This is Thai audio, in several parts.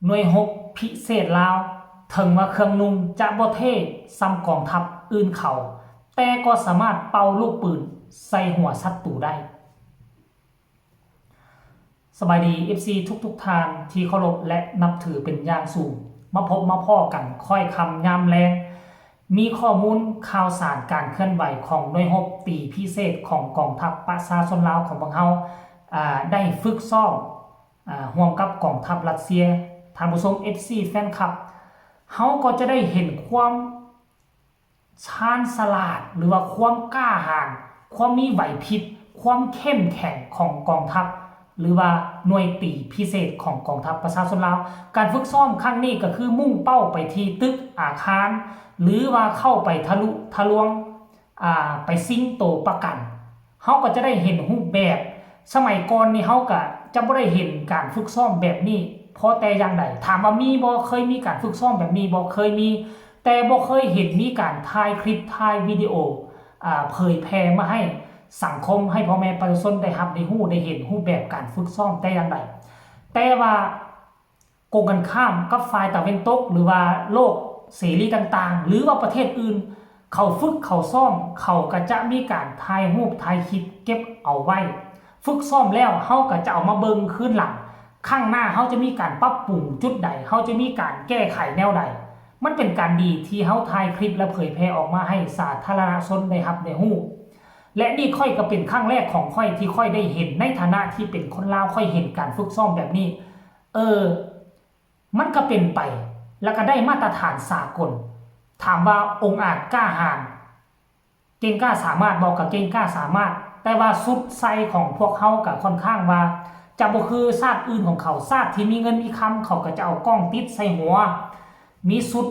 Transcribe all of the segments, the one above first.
หน่วยรบพิเศษลาวถึงว่าเครื่องนุ่งจะบ่เท่ซ้ำกองทัพอื่นเขาแต่ก็สามารถเป่าลูกปืนใส่หัวศัตรูได้สบายดี FC ทุกท่านที่เคารพและนับถือเป็นอย่างสูงมาพบมาพ่อกันค่อยคำยามแรงมีข้อมูลข่าวสารการเคลื่อนไหวของหน่วยรบปีพิเศษของกองทัพประชาชนลาวของพวกเราได้ฝึกซ้อมร่วมกับกองทัพรัสเซียท่านผู้ชม FC แฟนคลับเขาก็จะได้เห็นความชาญฉลาดหรือว่าความกล้าหาญความมีไหวพริบความเข้มแข็งของกองทัพหรือว่าหน่วยตีพิเศษของกองทัพประชาชนลาวการฝึกซ้อมครั้งนี้ก็คือมุ่งเป้าไปที่ตึกอาคารหรือว่าเข้าไปทะลุทะลวงไปซิ่งโตประกันเขาก็จะได้เห็นรูปแบบสมัยก่อนนี่เขาก็จะไม่ได้เห็นการฝึกซ้อมแบบนี้เพราะแต่อย่างใดถามว่ามีบ่เคยมีการฝึกซ้อมแบบนี้บ่เคยมีแต่บ่เคยเห็นมีการถ่ายคลิปถ่ายวิดีโอเผยแพร่มาให้สังคมให้พ่อแม่ประชาชนได้รับได้ฮู้ได้เห็นรูปแบบการฝึกซ้อมแต่อย่างใดแต่ว่าโกงกันข้ามกับฝ่ายตะวันตกหรือว่าโลกเสรีต่างๆหรือว่าประเทศอื่นเขาฝึกเขาซ้อมเขาก็จะมีการถ่ายรูปถ่ายคลิปเก็บเอาไว้ฝึกซ้อมแล้วเขาก็จะเอามาเบิ่งคืนหลังข้างหน้าเขาจะมีการปรับปรุงจุดใดเขาจะมีการแก้ไขแนวใดมันเป็นการดีที่เขาถ่ายคลิปและเผยแพร่ออกมาให้สาธารณชนได้รับได้ฮู้และนี่ค่อยก็เป็นครั้งแรกของค่อยที่ค่อยได้เห็นในฐานะที่เป็นคนลาวค่อยเห็นการฝึกซ้อมแบบนี้มันก็เป็นไปแล้วก็ได้มาตรฐานสากลถามว่าองค์อาจกล้าหาญเก่งกล้าสามารถบอกกับเก่งกล้าสามารถแต่ว่าสุดไซของพวกเขากับค่อนข้างว่าจะบ่คือชาติอื่นของเขาชาติที่มีเงินมีคำเขาก็จะเอากล้องติดใส่หัวมีสุด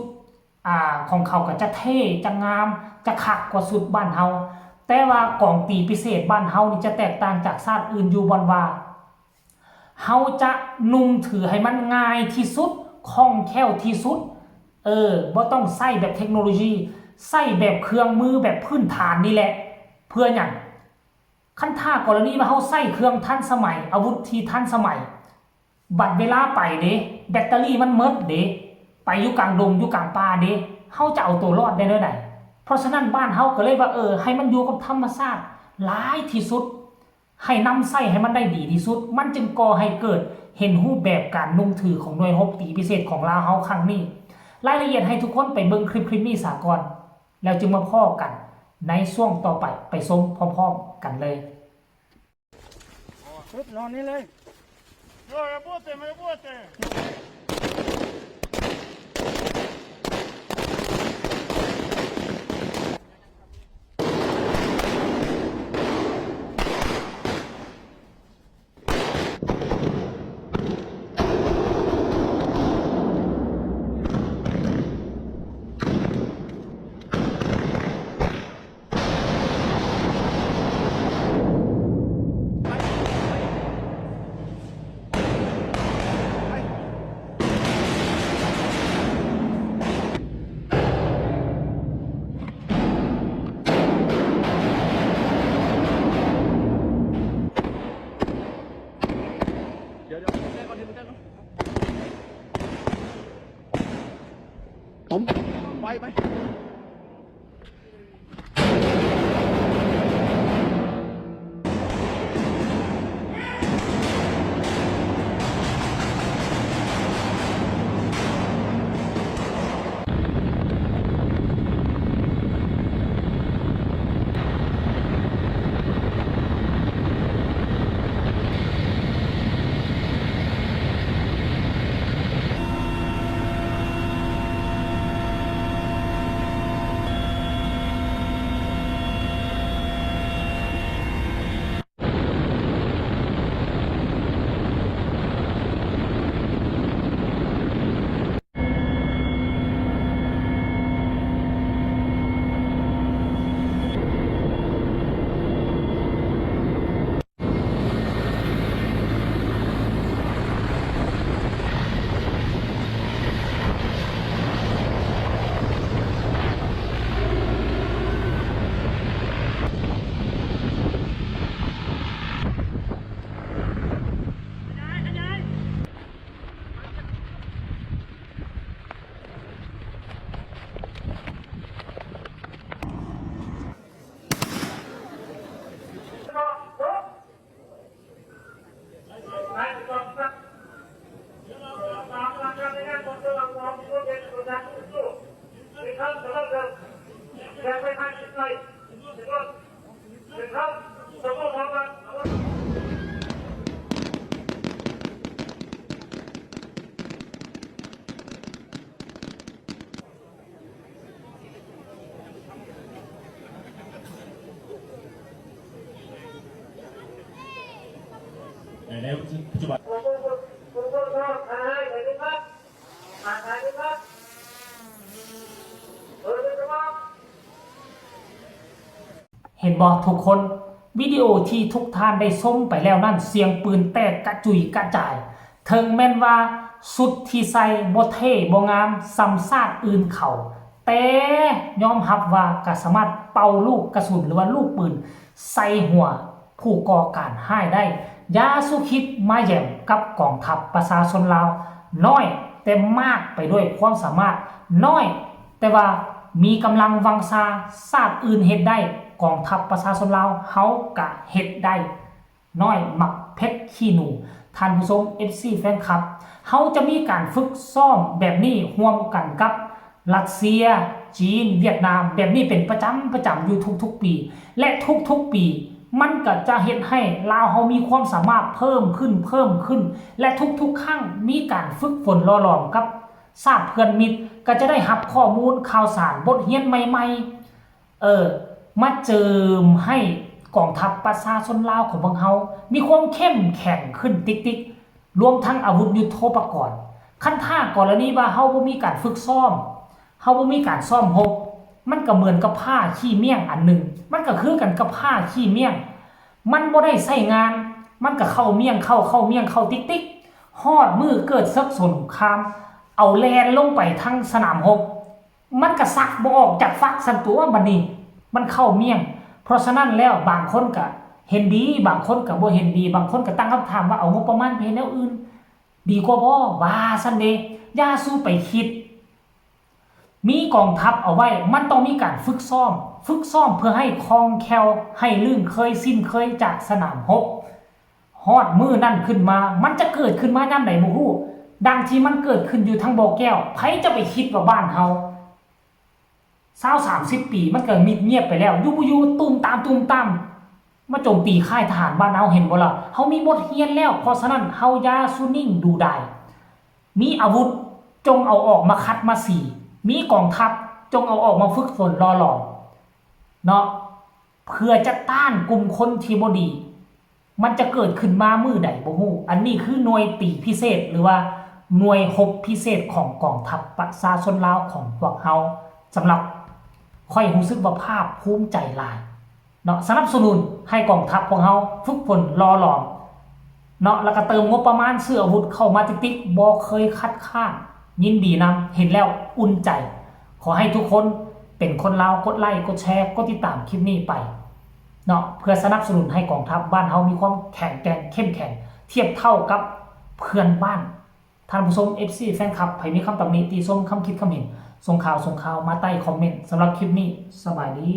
ของเขาก็จะเท่จะงามจะคักกว่าสุดบ้านเฮาแต่ว่ากองตีพิเศษบ้านเฮานี่จะแตกต่างจากชาติอื่นอยู่บอนว่าเฮาจะนุ่งถือให้มันง่ายที่สุดคล่องแคล่วที่สุดบ่ต้องใส่แบบเทคโนโลยีใส่แบบเครื่องมือแบบพื้นฐานนี่แหละเพื่อหยังคันถ้ากรณีว่าเฮาใส่เครื่องทันสมัยอาวุธที่ทันสมัยบัดเวลาไปเด้แบตเตอรี่มันหมดเด้ไปอยู่กลางดงอยู่กลางป่าเด้เฮาจะเอาตัวรอดได้เด้อใดเพราะฉะนั้นบ้านเฮาก็เลยว่าให้มันอยู่กับธรรมชาติหลายที่สุดให้นำใส่ให้มันได้ดีที่สุดมันจึงก่อให้เกิดเห็นรูปแบบการนุ่งถือของหน่วยรบตีพิเศษของลาวเฮาครั้งนี้รายละเอียดให้ทุกคนไปเบิ่งคลิปนี้สากลแล้วจึงมาพ้อกันในช่วงต่อไปไปชมพร้อมๆกันเลยปุ๊บนอนนี่เลย No, работаем, работаем.ผมไป ในปัจจุบัน เห็นบอกทุกคนวิดีโอที่ทุกท่านได้ชมไปแล้วนั่นเสียงปืนแตกกระจุยกระจายถึงแม้นว่าสุดที่ใส่บ่เท่บ่งามซ้ำซากอื่นเขาแต่ยอมรับว่าก็สามารถเป่าลูกกระสุนหรือว่าลูกปืนใส่หัวผู้ก่อการร้ายได้ยาสุคิดมาแย่มกับกองทัพประชาชนลาวน้อยแต่มากไปด้วยความสามารถน้อยแต่ว่ามีกำลังวังชาชาติอื่นเฮ็ดได้กองทัพประชาชนลาวเฮากะเฮ็ดได้น้อยมักเพชรขี้หนูท่านผู้ชม FC แฟนคลับเฮาจะมีการฝึกซ้อมแบบนี้ร่วมกันกับรัสเซียจีนเวียดนามแบบนี้เป็นประจำอยู่ทุกๆปีและทุกๆปีมันก็จะเฮ็ดให้ลาวเฮามีความสามารถเพิ่มขึ้นและทุกๆครั้งมีการฝึกฝนล่อหลอมกับชาติเพื่อนมิตรก็จะได้รับข้อมูลข่าวสารบทเรียนใหม่ๆมาเจิมให้กองทัพประชาชนลาวของพวกเฮามีความเข้มแข็งขึ้นติ๊กๆรวมทั้งอาวุธยุทโธปกรณ์คันถ้ากรณีว่าเฮาบ่มีการฝึกซ้อมเฮาบ่มีการซ้อมรบมันก็เหมือนกับผ้าขี้เมี่ยงอันหนึ่งมันก็คือกันกับผ้าขี้เมี่ยงมันบ่ได้ใช้งานมันก็เข้าเมี่ยงเข้าเมี่ยงเข้าติ๊กฮอดมือเกิดศึกสงครามเอาแลนลงไปทั้งสนามรบมันก็ซักบ่ออกจากฟักสันตัวบัดนี้มันเข้าเมี่ยงเพราะฉะนั้นแล้วบางคนก็เห็นดีบางคนก็บ่เห็นดีบางคนก็ตั้งคำถามว่าเอางบประมาณไปเฮ็ดแนวอื่นดีกว่าบ่ว่าซั่นเด้อย่าสู้ไปคิดมีกองทัพเอาไว้มันต้องมีการฝึกซ้อมเพื่อให้คล่องแคล่วให้ลื่นเคยสิ้นเคยจากสนามรบฮอดมือนั่นขึ้นมามันจะเกิดขึ้นมายามใดบ่ฮู้ดังที่มันเกิดขึ้นอยู่ทั้งบ่อแก้วไผจะไปคิดว่าบ้านเฮา20-30 ปีมันก็มิดเงียบไปแล้วอยู่ตุ้มตามมาโจมตีค่ายทหารบ้านเฮาเห็นบ่ล่ะเฮามีบทเรียนแล้วเพราะฉะนั้นเฮาอย่าสู้นิ่งดูได้มีอาวุธจงเอาออกมาคัดมาสีมีกองทัพจงเอาออกมาฝึกฝนรอหลอมเนาะเพื่อจะต้านกลุ่มคนที่บ่ดีมันจะเกิดขึ้นมามื้อใดบ่ฮู้อันนี้คือหน่วยตีพิเศษหรือว่าหน่วยรบพิเศษของกองทัพประชาชนลาวของพวกเฮาสำหรับค่อยรู้สึกว่าภาคภูมิใจหลายเนาะสนับสนุนให้กองทัพของเฮาฝึกฝนรอหลอมเนาะแล้วก็เติมงบประมาณซื้ออาวุธเข้ามาติ๊กบ่เคยคัดค้านยินดีนำเห็นแล้วอุ่นใจขอให้ทุกคนเป็นคนลาวกดไลค์กดแชร์กดติดตามคลิปนี้ไปเนาะเพื่อสนับสนุนให้กองทัพบ้านเฮามีความแข็งแกร่งเข้มแข็งเทียบเท่ากับเพื่อนบ้านท่านผู้ชม FC แฟนคลับใครมีคำตำหนิติชมคำคิดคำเห็นส่งข่าวมาใต้คอมเมนต์สำหรับคลิปนี้สบายดี